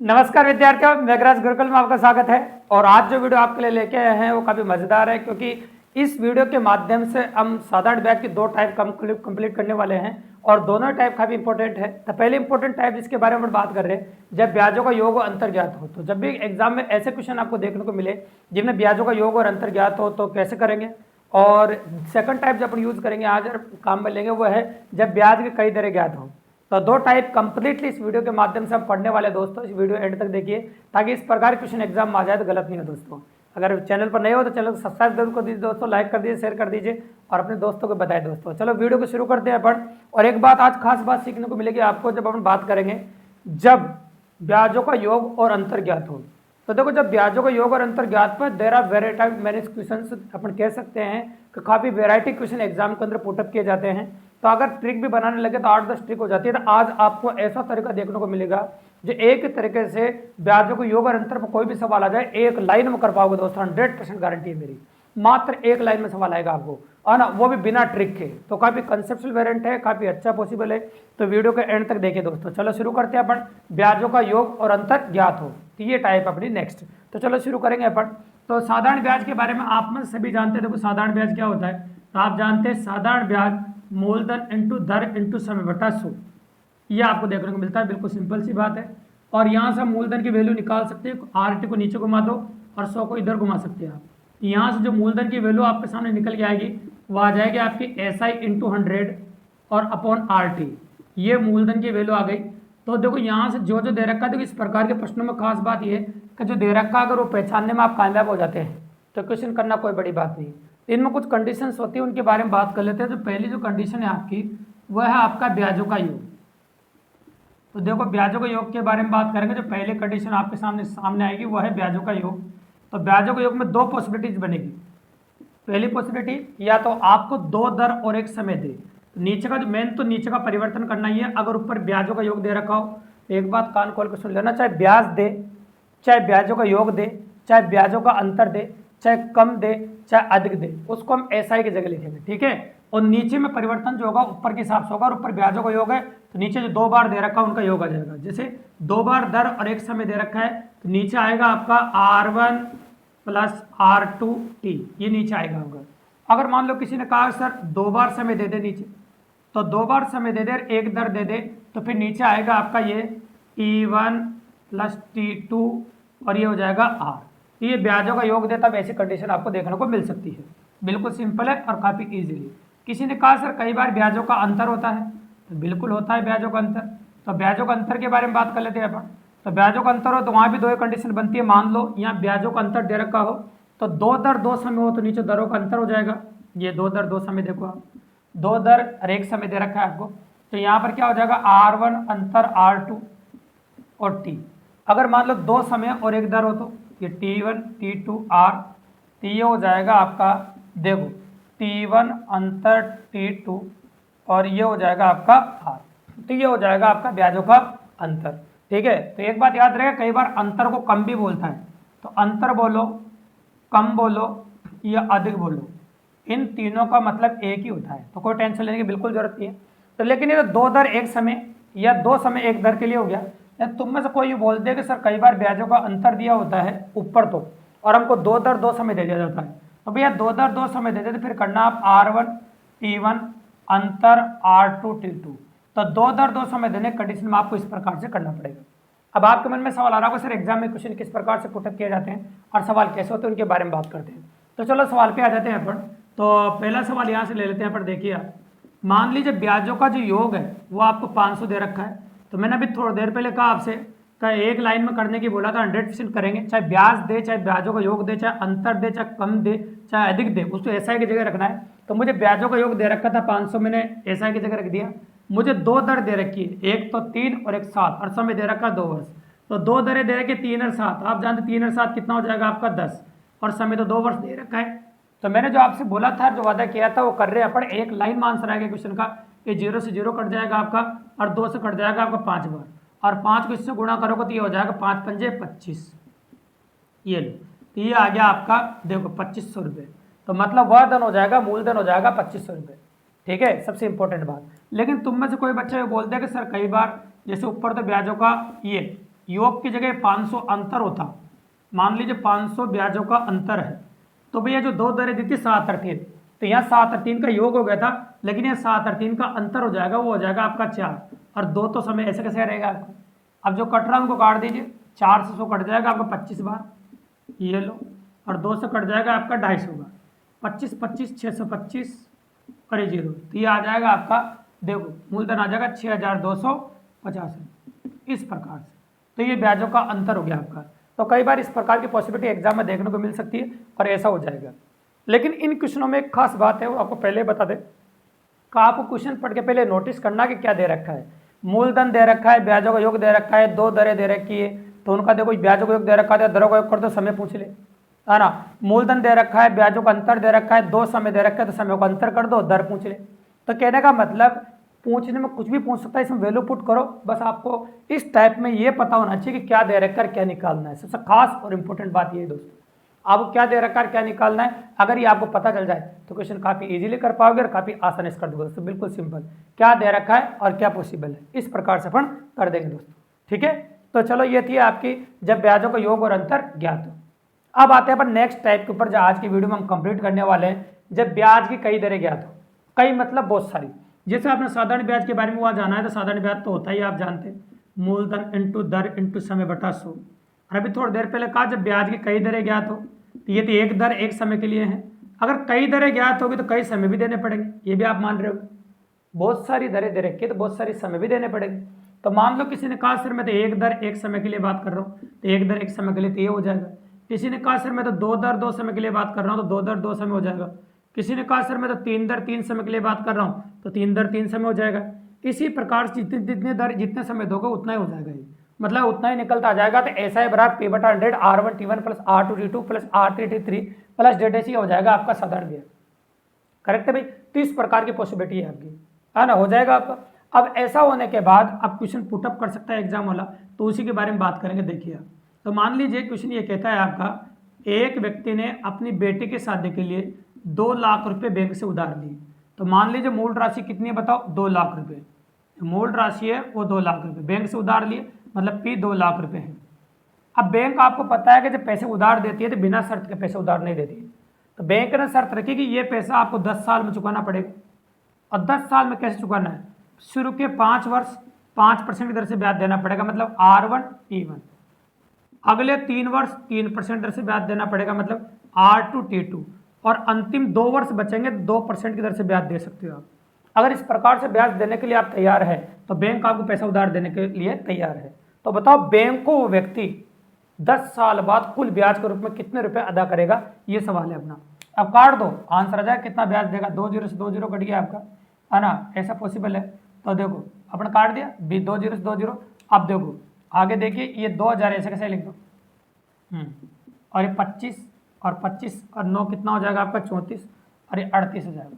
नमस्कार विद्यार्थियों, मेघराज गुरुकुल में आपका स्वागत है। और आज जो वीडियो आपके लिए लेके आए हैं वो काफ़ी मज़ेदार है, क्योंकि इस वीडियो के माध्यम से हम साधारण ब्याज की दो टाइप कंप्लीट करने वाले हैं और दोनों टाइप काफ़ी इंपॉर्टेंट है। तो पहले इंपॉर्टेंट टाइप जिसके बारे में बात कर रहे हैं, जब ब्याजों का योग और अंतर ज्ञात हो। तो जब भी एग्जाम में ऐसे क्वेश्चन आपको देखने को मिले जिनमें ब्याजों का योग और अंतर ज्ञात हो तो कैसे करेंगे। और सेकंड टाइप जो अपन यूज़ करेंगे आज काम में लेंगे वो है जब ब्याज के कई दर ज्ञात हो। तो दो टाइप कंप्लीटली इस वीडियो के माध्यम से हम पढ़ने वाले दोस्तों, इस वीडियो एंड तक देखिए ताकि इस प्रकार क्वेश्चन एग्जाम में आ जाए तो गलत नहीं हो दोस्तों। अगर चैनल पर नए हो तो चैनल को सब्सक्राइब जरूर कर दीजिए दोस्तों, लाइक कर दीजिए, शेयर कर दीजिए और अपने दोस्तों को बताएं दोस्तों। चलो वीडियो को शुरू करते हैं अपन। और एक बात आज खास बात सीखने को मिलेगी आपको जब अपन बात करेंगे जब ब्याजों का योग और अंतर ज्ञात हो। तो देखो, जब ब्याजों का योग और अंतर ज्ञात पर there are variety many question, अपन कह सकते हैं कि काफ़ी वेराइटी क्वेश्चन एग्जाम के अंदर पुटअप किए जाते हैं। तो अगर ट्रिक भी बनाने लगे तो 8-10 ट्रिक हो जाती है। तो आज आपको ऐसा तरीका देखने को मिलेगा जो एक तरीके से ब्याजों को योग और अंतर पर कोई भी सवाल आ जाए एक लाइन में कर पाओगे दोस्तों। 100% गारंटी है मेरी, मात्र एक लाइन में सवाल आएगा आपको, है ना, वो भी बिना ट्रिक के। तो काफ़ी कंसेप्चुअल वेरिएंट है, काफ़ी अच्छा पॉसिबल है। तो वीडियो के एंड तक देखिए दोस्तों। चलो शुरू करते हैं अपन। ब्याजों का योग और अंतर ज्ञात हो, तो ये टाइप अपनी नेक्स्ट। तो चलो शुरू करेंगे अपन। तो साधारण ब्याज के बारे में आप में सभी जानते हैं। देखो साधारण ब्याज क्या होता है, तो आप जानते हैं साधारण ब्याज मूलधन इंटू दर इंटू समय बटा सूद, ये आपको देखने को मिलता है। बिल्कुल सिंपल सी बात है। और यहाँ से हम मूलधन की वैल्यू निकाल सकते हैं। आरटी को नीचे घुमा दो और 100 को इधर घुमा सकते हैं आप। यहाँ से जो मूलधन की वैल्यू आपके सामने निकल के आएगी वो आ जाएगी आपकी SI इंटू 100 और अपॉन RT, ये मूलधन की वैल्यू आ गई। तो देखो यहाँ से जो जो दे रखा है, देखो इस प्रकार के प्रश्नों में खास बात यह है कि जो दे रखा अगर वो पहचानने में आप कामयाब हो जाते हैं तो क्वेश्चन करना कोई बड़ी बात नहीं। इनमें कुछ कंडीशंस होती है, उनके बारे में बात कर लेते हैं। जो पहली जो कंडीशन है आपकी वह है आपका ब्याजों का योग। तो देखो ब्याजों के योग के बारे में बात करेंगे। जो पहली कंडीशन आपके सामने आएगी वह है ब्याजों का योग। तो ब्याजों के योग में दो पॉसिबिलिटीज बनेगी। पहली पॉसिबिलिटी, या तो आपको दो दर और एक समय दे। तो नीचे का जो मेन, तो नीचे का परिवर्तन करना ही है। अगर ऊपर ब्याजों का योग दे रखा हो तो एक बात कान खोल कर सुन लेना, चाहे ब्याज दे, चाहे ब्याजों का योग दे, चाहे ब्याजों का अंतर दे, चाहे कम दे चाहे अधिक दे, उसको हम SI की जगह लिखेंगे, ठीक है। और नीचे में परिवर्तन जो होगा ऊपर के हिसाब से होगा। और ऊपर ब्याजों का योग है तो नीचे जो दो बार दे रखा है उनका योग आ जाएगा। जैसे दो बार दर और एक समय दे रखा है तो नीचे आएगा आपका R1 प्लस R2T, ये नीचे आएगा होगा। अगर मान लो किसी ने कहा सर दो बार समय दे दे नीचे, तो दो बार समय दे दे और एक दर दे दे, तो फिर नीचे आएगा आपका ये T1 प्लस T2 और ये हो जाएगा R। ये ब्याजों का योग देता, वैसी कंडीशन आपको देखने को मिल सकती है। बिल्कुल सिंपल है और काफ़ी इजीली। किसी ने कहा सर कई बार ब्याजों का अंतर होता है, तो बिल्कुल होता है ब्याजों का अंतर। तो ब्याजों का अंतर के बारे में बात कर लेते हैं अपन। तो ब्याजों का अंतर हो तो वहाँ भी दो कंडीशन बनती है। मान लो यहाँ ब्याजों का अंतर दे रखा हो तो दो दर दो समय हो तो नीचे दरों का अंतर हो जाएगा। ये दो दर दो समय, देखो आप दो दर और एक समय दे रखा है आपको, तो यहाँ पर क्या हो जाएगा R1 अंतर R2 और T। अगर मान लो दो समय और एक दर हो तो ये T1 T2 R, तो ये हो जाएगा आपका, देखो T1 अंतर T2 और ये हो जाएगा आपका R। तो ये हो जाएगा आपका ब्याजों का अंतर, ठीक है। तो एक बात याद रखेगा, कई बार अंतर को कम भी बोलता है। तो अंतर बोलो, कम बोलो या अधिक बोलो, इन तीनों का मतलब एक ही होता है। तो कोई टेंशन लेने की बिल्कुल जरूरत नहीं है। तो लेकिन ये दो दर एक समय या दो समय एक दर के लिए हो गया। या तुम में से कोई बोल दे कि सर कई बार ब्याजों का अंतर दिया होता है ऊपर तो, और हमको दो दर दो समय दे दिया जाता है, तो भैया दो दर दो समय दे देते, फिर करना आप R1 T1 अंतर R2 T2। तो दो दर दो समय देने कंडीशन में आपको इस प्रकार से करना पड़ेगा। अब आपके मन में सवाल आ रहा होगा सर एग्जाम में क्वेश्चन किस प्रकार से पुटअप किए जाते हैं और सवाल कैसे होते हैं, उनके बारे में बात करते हैं। तो चलो सवाल पे आ जाते हैं अपन। तो पहला सवाल यहाँ से ले लेते हैं अपन। देखिए आप, मान लीजिए ब्याजों का जो योग है वो आपको 500 दे रखा है। तो मैंने अभी थोड़ी देर पहले कहा आपसे का एक लाइन में करने की बोला था, 100% करेंगे। चाहे ब्याज दे, चाहे ब्याजों का योग दे, चाहे अंतर दे, चाहे कम दे, चाहे अधिक दे, उसको SI की जगह रखना है। तो मुझे ब्याजों का योग दे रखा था 500, मैंने SI की जगह रख दिया। मुझे दो दर दे रखी है, एक तो 3 और एक 7, और समय दे रखा 2 वर्ष। तो दो दरें दे रखी 3 और 7, आप जानते 3 और 7 कितना हो जाएगा आपका 10, और समय तो 2 वर्ष दे रखा है। तो मैंने जो आपसे बोला था, जो वादा किया था वो कर रहे हैं अपन। एक लाइन में आंसर आएगा क्वेश्चन का, ये 0 से 0 कट जाएगा आपका और 2 से कट जाएगा आपका 5 बार, और 5 को इससे गुणा करोगे तो ये हो जाएगा 5 पंजे 25, ये लो। तो ये आ गया आपका, देखो 2500 रुपये। तो मतलब वह धन हो जाएगा, मूलधन हो जाएगा 2500 रुपये, ठीक है। सबसे इंपॉर्टेंट बात। लेकिन तुम में से कोई बच्चा ये बोलते हैं कि सर कई बार जैसे ऊपर तो ब्याजों का ये योग की जगह 500 अंतर होता, मान लीजिए 500 ब्याजों का अंतर है, तो भैया जो दो दरें दी थी 7 और 3, तो यहाँ 7 और 3 का योग हो गया था, लेकिन यहाँ 7 और 3 का अंतर हो जाएगा, वो हो जाएगा आपका 4, और 2 तो समय ऐसे कैसे रहेगा आपका। अब जो कट रहा है उनको काट दीजिए, 4 से 100 कट जाएगा आपका 25 बार, ये लो, और 2 से कट जाएगा आपका 250 बार, 25 25 625 और ये 0, तो ये आ जाएगा आपका, देखो मूलधन आ जाएगा 6250 इस प्रकार से। तो ये ब्याजों का अंतर हो गया आपका। तो कई बार इस प्रकार की पॉसिबिलिटी एग्जाम में देखने को मिल सकती है और ऐसा हो जाएगा। लेकिन इन क्वेश्चनों में एक खास बात है, वो आपको पहले बता दें कि आपको क्वेश्चन पढ़ के पहले नोटिस करना कि क्या दे रखा है। मूलधन दे रखा है, ब्याजों का योग दे रखा है, 2 दरें दे रखी है, तो उनका देखो ब्याजों का योग दे रखा है, दरों का योग कर दो, समय पूछ ले, है ना। मूलधन दे रखा है, ब्याजों का अंतर दे रखा है, 2 समय दे रखा है, तो समय का अंतर कर दो, दर पूछ ले। तो कहने का मतलब पूछने में कुछ भी पूछ सकता है, इसमें वैल्यू पुट करो, बस आपको इस टाइप में ये पता होना चाहिए कि क्या दे रखा है, क्या निकालना है। सबसे खास और इंपॉर्टेंट बात ये है दोस्तों, आपको क्या दे रखा है, क्या निकालना है, अगर ये आपको पता चल जाए तो क्वेश्चन काफ़ी इजीली कर पाओगे और काफ़ी आसानी से कर दोगे दोस्तों। बिल्कुल सिंपल, क्या दे रखा है और क्या पॉसिबल है, इस प्रकार से अपन कर देंगे दोस्तों। ठीक है, तो चलो ये थी आपकी जब ब्याजों का योग और अंतर ज्ञात हो। अब आते हैं अपन नेक्स्ट टाइप के ऊपर, जो आज की वीडियो में हम कंप्लीट करने वाले हैं, जब ब्याज की कई दरें ज्ञात हो। कई मतलब बहुत सारी, जैसे आपने साधारण ब्याज के बारे में वहाँ जाना है, तो साधारण ब्याज तो होता ही आप जानते हैं, मूलधन इंटू दर इंटू समय बटा 100। और अभी थोड़ी देर पहले कहा जब ब्याज की कई दरें ज्ञात हो, तो ये तो एक दर एक समय के लिए है। अगर कई दरें ज्ञात होगी तो कई समय भी देने पड़ेंगे, ये भी आप मान रहे हो। बहुत सारी दरें दे रखी है तो बहुत सारी समय भी देने पड़ेंगे। तो मान लो किसी ने कहा सर मैं तो एक दर एक समय के लिए बात कर रहा हूँ, तो एक दर एक समय के लिए तो ये हो जाएगा। किसी ने कहा सर मैं तो 2 दर 2 समय के लिए बात कर रहा हूँ, तो 2 दर 2 समय हो जाएगा। किसी ने कहा सर मैं तो 3 दर 3 समय के लिए बात कर रहा हूँ, तो 3 दर 3 समय हो जाएगा। इसी प्रकार से जितने दर जितने समय दोगे उतना ही हो जाएगा, ये मतलब उतना ही निकलता आ जाएगा। तो ऐसा है बराबर P/100 R1T1 plus R2T2 plus R3T3 plus ZSE हो जाएगा आपका साधारण ब्याज। करेक्ट है भाई, तो इस प्रकार की पॉसिबिलिटी है आपकी, है ना, हो जाएगा आपका। अब ऐसा होने के बाद अब क्वेश्चन पुटअप कर सकता है एग्जाम वाला, तो उसी के बारे में बात करेंगे। देखिए आप, तो मान लीजिए क्वेश्चन ये कहता है आपका, एक व्यक्ति ने अपनी बेटी के शादी के लिए 2 लाख रुपए बैंक से उधार लिए। तो मान लीजिए मूल राशि कितनी है बताओ, 2 लाख रुपए। मूल राशि है वो 2 लाख रुपए, बैंक से उधार लिए मतलब P 2 लाख रुपए है। अब बैंक आपको पता है कि जब पैसे उधार देती है तो बिना शर्त के पैसे उधार नहीं देती है। तो बैंक ने शर्त रखी कि ये पैसा आपको 10 साल में चुकाना पड़ेगा। और 10 साल में कैसे चुकाना है, शुरू के 5 वर्ष 5% की दर से ब्याज देना पड़ेगा, मतलब R1T1। अगले 3 वर्ष 3% दर से ब्याज देना पड़ेगा, मतलब R2T2। और अंतिम 2 वर्ष बचेंगे 2% की दर से ब्याज दे सकते हो आप। अगर इस प्रकार से ब्याज देने के लिए आप तैयार है तो बैंक आपको पैसा उधार देने के लिए तैयार है। तो बताओ बैंक को वो व्यक्ति 10 साल बाद कुल ब्याज के रूप में कितने रुपए अदा करेगा, ये सवाल है अपना। अब काट दो, आंसर आ जाए कितना ब्याज देगा, 2 0 से 2 0 कट गया आपका, है ना, ऐसा पॉसिबल है। तो देखो अपन काट दिया 2 0 से 2 0। अब देखो आगे देखिए, ये 2000 ऐसे कैसे लिख दो, और ये 25 और 25 और 9 कितना हो जाएगा आपका 34, और ये 38 हो जाएगा,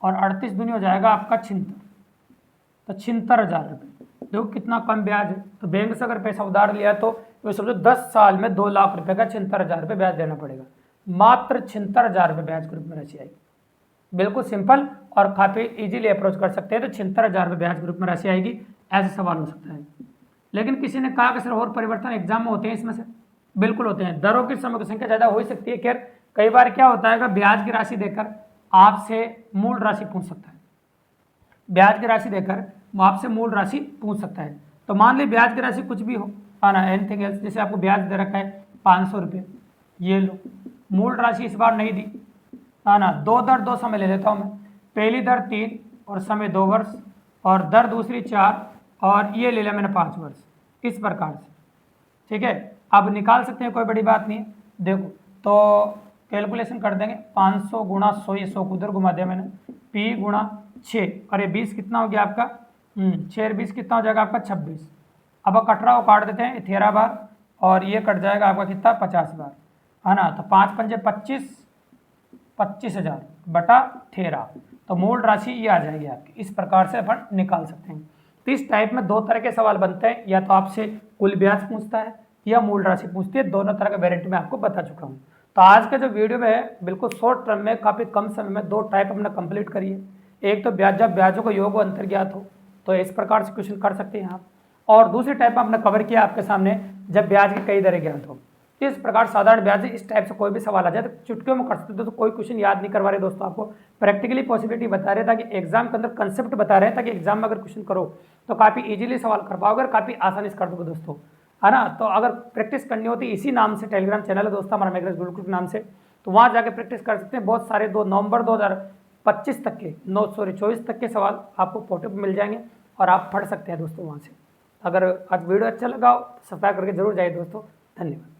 और 38 दूनी हो जाएगा आपका 76, तो 76,000 रुपये। देखो कितना कम ब्याज है। तो बैंक से अगर पैसा उधार लिया तो वो समझो 10 साल में 2 लाख रुपए का 76,000 रुपये ब्याज देना पड़ेगा, मात्र 76,000 रुपये ब्याज के रूप में राशि आएगी। बिल्कुल सिंपल और काफ़ी इजीली अप्रोच कर सकते हैं। तो 76,000 रुपये ब्याज के रूप में राशि आएगी, ऐसा सवाल हो सकता है। लेकिन किसी ने कहा कि सर और परिवर्तन एग्जाम में होते हैं, इसमें से बिल्कुल होते हैं। दरों की समय की संख्या ज़्यादा हो ही सकती है। खैर कई बार क्या होता है कि ब्याज की राशि देकर आपसे मूल राशि पूछ सकता है, ब्याज की राशि देकर वो आपसे मूल राशि पूछ सकता है। तो मान ली ब्याज की राशि कुछ भी हो, आना एनीथिंग एल्स, जैसे आपको ब्याज दे रखा है 500 रुपये, ये लो, मूल राशि इस बार नहीं दी, आना 2 दर 2 समय ले लेता हूँ मैं, पहली दर 3 और समय 2 वर्ष, और दर दूसरी 4, और ये ले लिया मैंने 5 वर्ष, इस प्रकार से। ठीक है, अब निकाल सकते हैं, कोई बड़ी बात नहीं है। देखो तो कैलकुलेशन कर देंगे, 500 गुणा 100, ये 100 को उधर घुमा दिया मैंने, P गुणा 6, और ये 20 कितना हो गया आपका, 6 और 20 कितना हो जाएगा आपका 26। अब 18 को काट देते हैं 13 बार, और ये कट जाएगा आपका कितना 50 बार, है ना। तो 5 पंजे 25, 25,000 बटा 13, तो मूल राशि ये आ जाएगी आपकी। इस प्रकार से अपन निकाल सकते हैं। तो इस टाइप में 2 तरह के सवाल बनते हैं, या तो आपसे कुल ब्याज पूछता है या मूल राशि पूछती है। दोनों तरह का वेरिएंट मैं आपको बता चुका हूँ। तो आज का जो वीडियो में है बिल्कुल शॉर्ट टर्म में काफ़ी कम समय में 2 टाइप हमने कंप्लीट करी है। एक तो ब्याज, जब ब्याजों का योग अंतर ज्ञात हो तो इस प्रकार से क्वेश्चन कर सकते हैं आप। और दूसरी टाइप में आपने कवर किया आपके सामने जब ब्याज की कई दरें ज्ञात हो। इस प्रकार साधारण ब्याज इस टाइप से कोई भी सवाल आ जाए तो चुटकियों में कर सकते हो। तो कोई क्वेश्चन याद नहीं करवा रहे दोस्तों, आपको प्रैक्टिकली पॉसिबिलिटी बता रहे ताकि एग्जाम के अंदर कंसेप्ट बता रहे हैं ताकि एग्जाम में अगर क्वेश्चन करो तो काफ़ी इजीली सवाल कर पाओगे और काफ़ी आसानी से कर दोगे दोस्तों, है ना। तो अगर प्रैक्टिस करनी होती इसी नाम से टेलीग्राम चैनल है दोस्तों हमारा मैग्रेस गुरुकुल के नाम से, तो वहाँ जाके प्रैक्टिस कर सकते हैं। बहुत सारे 2 नवंबर 2025 तक के 24 तक के सवाल आपको फोटो पर मिल जाएंगे और आप पढ़ सकते हैं दोस्तों वहाँ से। अगर आज वीडियो अच्छा लगा हो सब्सक्राइब करके जरूर जाइए दोस्तों। धन्यवाद।